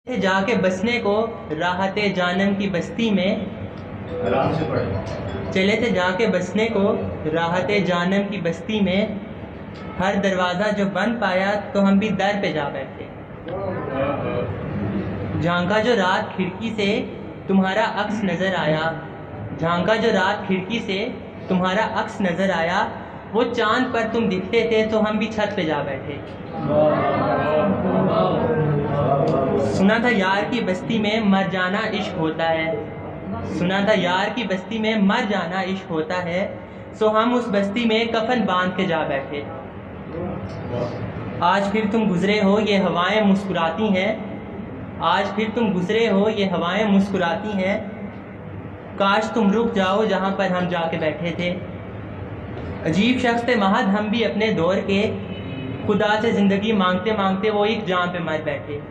जाके बसने को राहते जानम की बस्ती में। आराम से पढ़े। चले थे जाके बसने को राहते जानम की बस्ती में। हर दरवाज़ा जो बंद पाया तो हम भी दर पे जा बैठे। झांका जो रात खिड़की से तुम्हारा अक्स नज़र आया। झांका जो रात खिड़की से तुम्हारा अक्स नज़र आया। वो चांद पर तुम दिखते थे तो हम भी छत पे जा बैठे। सुना था यार की बस्ती में मर जाना इश्क होता है। सुना था यार की बस्ती में मर जाना इश्क होता है। सो हम उस बस्ती में कफन बांध के जा बैठे। आज फिर तुम गुजरे हो ये हवाएं मुस्कुराती हैं। आज फिर तुम गुजरे हो ये हवाएं मुस्कुराती हैं। काश तुम रुक जाओ जहां पर हम जाके बैठे थे। अजीब शख्स थे महद हम भी अपने दौर के। खुदा से ज़िंदगी मांगते मांगते वो एक जान पे मर बैठे।